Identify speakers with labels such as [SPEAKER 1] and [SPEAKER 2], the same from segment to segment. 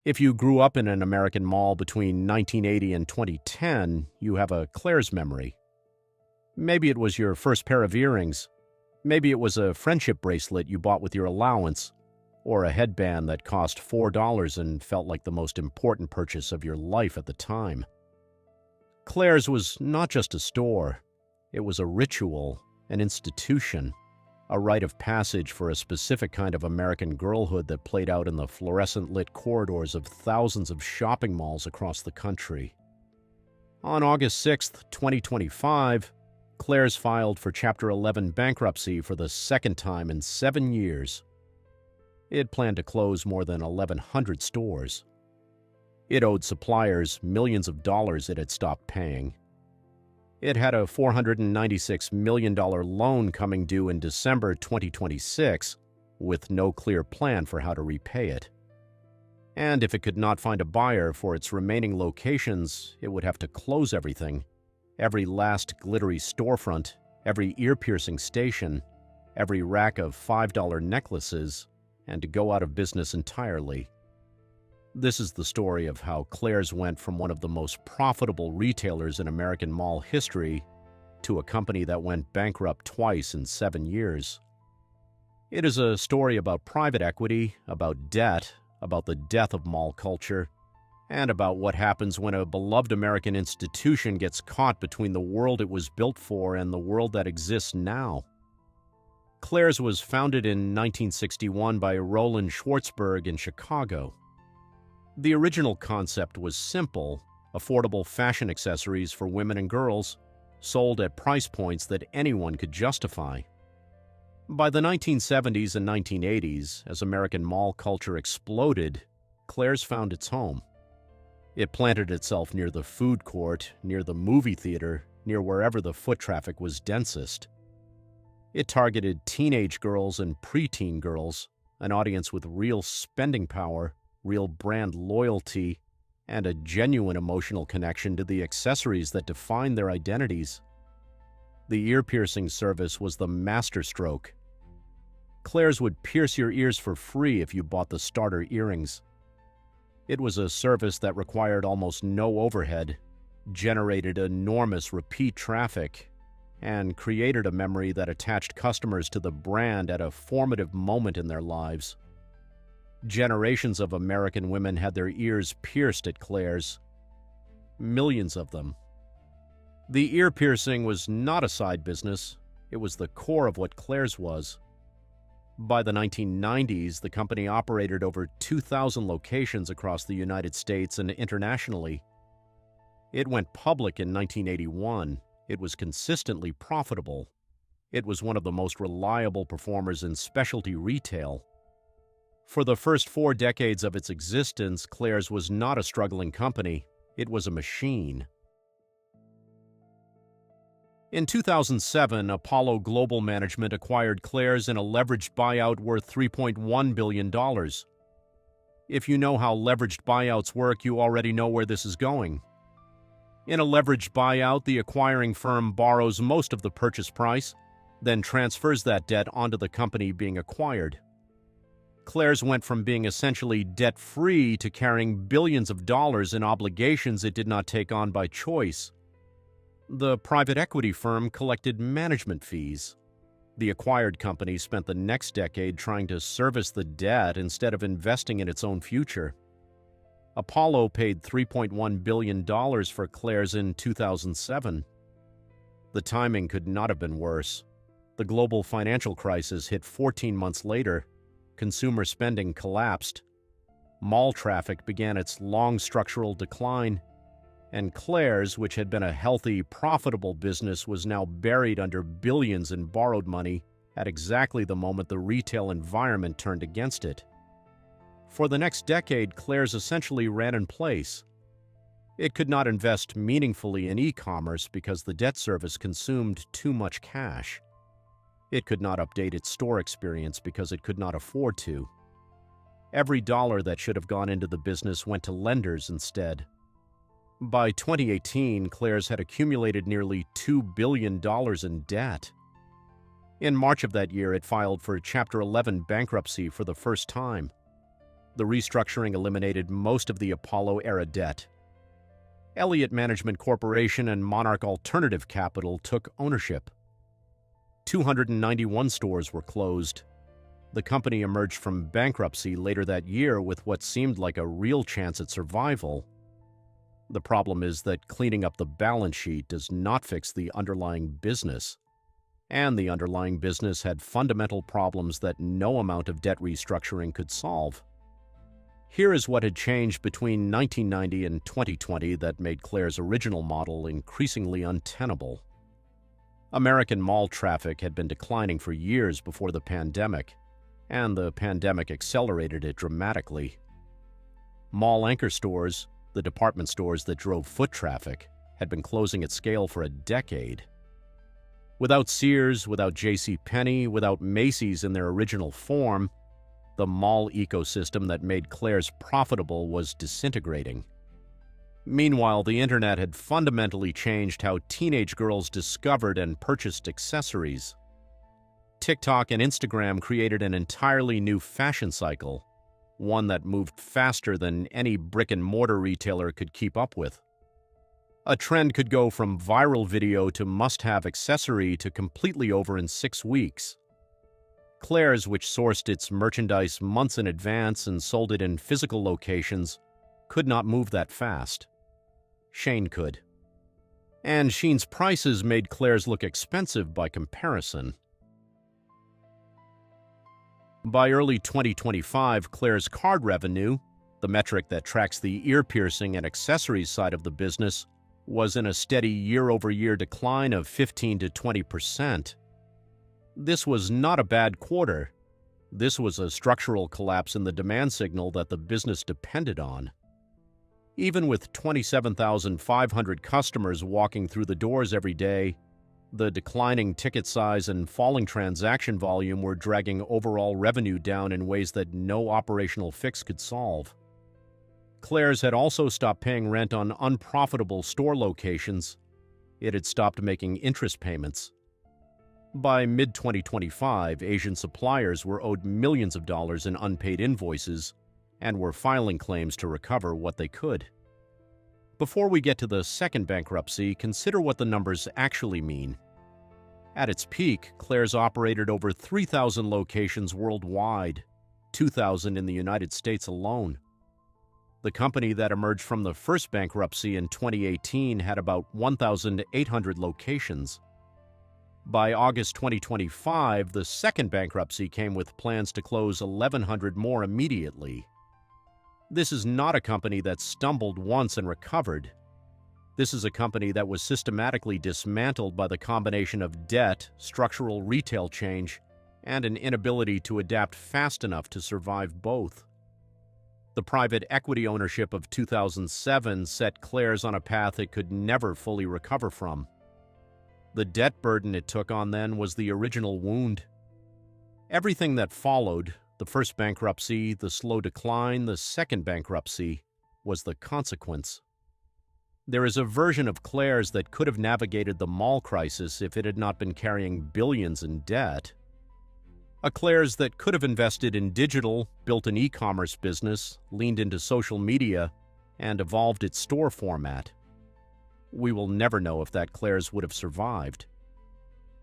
[SPEAKER 1] If you grew up in an American mall between 1980 and 2010, you have a Claire's memory. Maybe it was your first pair of earrings. Maybe it was a friendship bracelet you bought with your allowance, or a headband that cost $4 and felt like the most important purchase of your life at the time. Claire's was not just a store. It was a ritual, an institution, a rite of passage for a specific kind of American girlhood that played out in the fluorescent-lit corridors of thousands of shopping malls across the country. On August 6, 2025, Claire's filed for Chapter 11 bankruptcy for the second time in 7 years. It planned to close more than 1,100 stores. It owed suppliers millions of dollars it had stopped paying. It had a $496 million loan coming due in December 2026, with no clear plan for how to repay it. And if it could not find a buyer for its remaining locations, it would have to close everything. Every last glittery storefront, every ear-piercing station, every rack of $5 necklaces, and to go out of business entirely. This is the story of how Claire's went from one of the most profitable retailers in American mall history to a company that went bankrupt twice in 7 years. It is a story about private equity, about debt, about the death of mall culture, and about what happens when a beloved American institution gets caught between the world it was built for and the world that exists now. Claire's was founded in 1961 by Roland Schwartzberg in Chicago. The original concept was simple: affordable fashion accessories for women and girls, sold at price points that anyone could justify. By the 1970s and 1980s, as American mall culture exploded, Claire's found its home. It planted itself near the food court, near the movie theater, near wherever the foot traffic was densest. It targeted teenage girls and preteen girls, an audience with real spending power, real brand loyalty, and a genuine emotional connection to the accessories that define their identities. The ear-piercing service was the masterstroke. Claire's would pierce your ears for free if you bought the starter earrings. It was a service that required almost no overhead, generated enormous repeat traffic, and created a memory that attached customers to the brand at a formative moment in their lives. Generations of American women had their ears pierced at Claire's. Millions of them. The ear piercing was not a side business. It was the core of what Claire's was. By the 1990s, the company operated over 2,000 locations across the United States and internationally. It went public in 1981. It was consistently profitable. It was one of the most reliable performers in specialty retail. For the first 4 decades of its existence, Claire's was not a struggling company. It was a machine. In 2007, Apollo Global Management acquired Claire's in a leveraged buyout worth $3.1 billion. If you know how leveraged buyouts work, you already know where this is going. In a leveraged buyout, the acquiring firm borrows most of the purchase price, then transfers that debt onto the company being acquired. Claire's went from being essentially debt-free to carrying billions of dollars in obligations it did not take on by choice. The private equity firm collected management fees. The acquired company spent the next decade trying to service the debt instead of investing in its own future. Apollo paid $3.1 billion for Claire's in 2007. The timing could not have been worse. The global financial crisis hit 14 months later. Consumer spending collapsed. Mall traffic began its long structural decline. And Claire's, which had been a healthy, profitable business, was now buried under billions in borrowed money at exactly the moment the retail environment turned against it. For the next decade, Claire's essentially ran in place. It could not invest meaningfully in e-commerce because the debt service consumed too much cash. It could not update its store experience because it could not afford to. Every dollar that should have gone into the business went to lenders instead. By 2018, Claire's had accumulated nearly $2 billion in debt. In March of that year, it filed for Chapter 11 bankruptcy for the first time. The restructuring eliminated most of the Apollo-era debt. Elliott Management Corporation and Monarch Alternative Capital took ownership. 291 stores were closed. The company emerged from bankruptcy later that year with what seemed like a real chance at survival. The problem is that cleaning up the balance sheet does not fix the underlying business. And the underlying business had fundamental problems that no amount of debt restructuring could solve. Here is what had changed between 1990 and 2020 that made Claire's original model increasingly untenable. American mall traffic had been declining for years before the pandemic, and the pandemic accelerated it dramatically. Mall anchor stores, the department stores that drove foot traffic, had been closing at scale for a decade. Without Sears, without JCPenney, without Macy's in their original form, the mall ecosystem that made Claire's profitable was disintegrating. Meanwhile, the internet had fundamentally changed how teenage girls discovered and purchased accessories. TikTok and Instagram created an entirely new fashion cycle, one that moved faster than any brick-and-mortar retailer could keep up with. A trend could go from viral video to must-have accessory to completely over in 6 weeks. Claire's, which sourced its merchandise months in advance and sold it in physical locations, could not move that fast. Shane could. And Shein's prices made Claire's look expensive by comparison. By early 2025, Claire's card revenue, the metric that tracks the ear-piercing and accessories side of the business, was in a steady year-over-year decline of 15 to 20%. This was not a bad quarter. This was a structural collapse in the demand signal that the business depended on. Even with 27,500 customers walking through the doors every day, the declining ticket size and falling transaction volume were dragging overall revenue down in ways that no operational fix could solve. Claire's had also stopped paying rent on unprofitable store locations. It had stopped making interest payments. By mid-2025, Asian suppliers were owed millions of dollars in unpaid invoices and were filing claims to recover what they could. Before we get to the second bankruptcy, consider what the numbers actually mean. At its peak, Claire's operated over 3,000 locations worldwide, 2,000 in the United States alone. The company that emerged from the first bankruptcy in 2018 had about 1,800 locations. By August 2025, the second bankruptcy came with plans to close 1,100 more immediately. This is not a company that stumbled once and recovered. This is a company that was systematically dismantled by the combination of debt, structural retail change, and an inability to adapt fast enough to survive both. The private equity ownership of 2007 set Claire's on a path it could never fully recover from. The debt burden it took on then was the original wound. Everything that followed, the first bankruptcy, the slow decline, the second bankruptcy, was the consequence. There is a version of Claire's that could have navigated the mall crisis if it had not been carrying billions in debt. A Claire's that could have invested in digital, built an e-commerce business, leaned into social media, and evolved its store format. We will never know if that Claire's would have survived.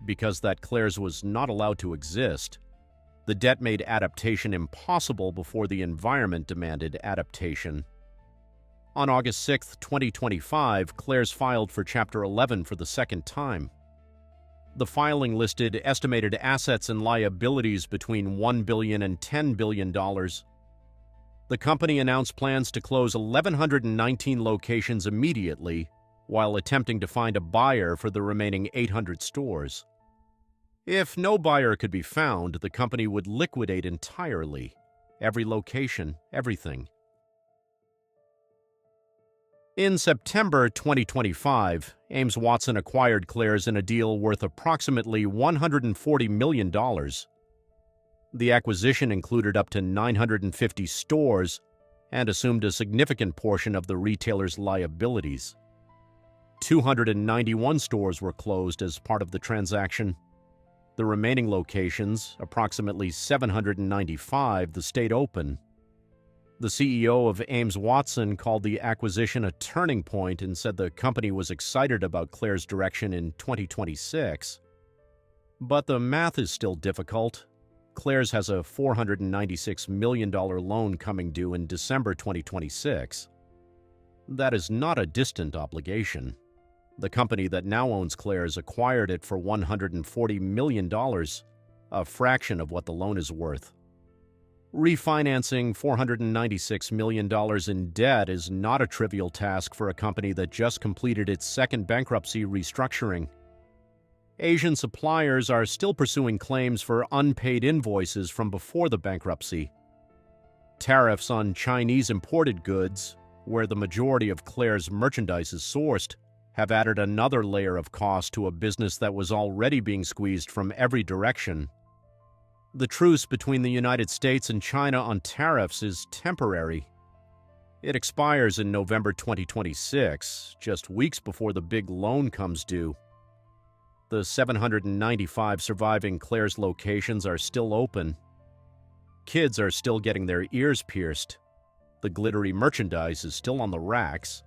[SPEAKER 1] Because that Claire's was not allowed to exist, the debt made adaptation impossible before the environment demanded adaptation. On August 6, 2025, Claire's filed for Chapter 11 for the second time. The filing listed estimated assets and liabilities between $1 billion and $10 billion. The company announced plans to close 1,119 locations immediately, while attempting to find a buyer for the remaining 800 stores. If no buyer could be found, the company would liquidate entirely. Every location, everything. In September 2025, Ames Watson acquired Claire's in a deal worth approximately $140 million. The acquisition included up to 950 stores and assumed a significant portion of the retailer's liabilities. 291 stores were closed as part of the transaction. The remaining locations, approximately 795, stayed open. The CEO of Ames Watson called the acquisition a turning point and said the company was excited about Claire's direction in 2026. But the math is still difficult. Claire's has a $496 million loan coming due in December 2026. That is not a distant obligation. The company that now owns Claire's acquired it for $140 million, a fraction of what the loan is worth. Refinancing $496 million in debt is not a trivial task for a company that just completed its second bankruptcy restructuring. Asian suppliers are still pursuing claims for unpaid invoices from before the bankruptcy. Tariffs on Chinese imported goods, where the majority of Claire's merchandise is sourced, have added another layer of cost to a business that was already being squeezed from every direction. The truce between the United States and China on tariffs is temporary. It expires in November 2026, just weeks before the big loan comes due. The 795 surviving Claire's locations are still open. Kids are still getting their ears pierced. The glittery merchandise is still on the racks.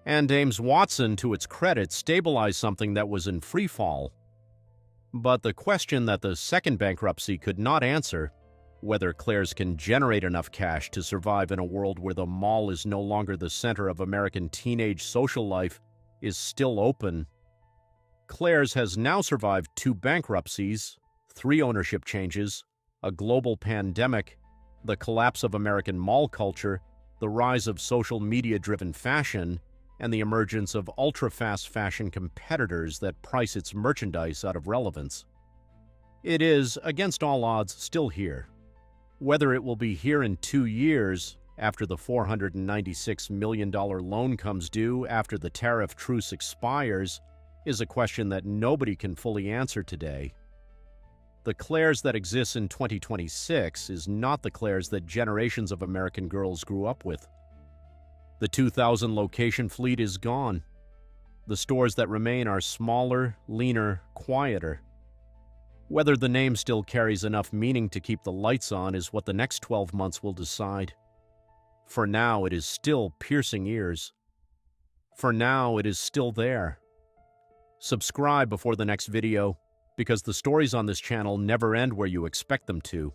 [SPEAKER 1] And Ames Watson, to its credit, stabilized something that was in free fall. But the question that the second bankruptcy could not answer, whether Claire's can generate enough cash to survive in a world where the mall is no longer the center of American teenage social life, is still open. Claire's has now survived 2 bankruptcies, 3 ownership changes, a global pandemic, the collapse of American mall culture, the rise of social media-driven fashion, and the emergence of ultra-fast fashion competitors that price its merchandise out of relevance. It is, against all odds, still here. Whether it will be here in 2 years, after the $496 million loan comes due after the tariff truce expires, is a question that nobody can fully answer today. The Claire's that exists in 2026 is not the Claire's that generations of American girls grew up with. The 2,000 location fleet is gone. The stores that remain are smaller, leaner, quieter. Whether the name still carries enough meaning to keep the lights on is what the next 12 months will decide. For now, it is still piercing ears. For now, it is still there. Subscribe before the next video, because the stories on this channel never end where you expect them to.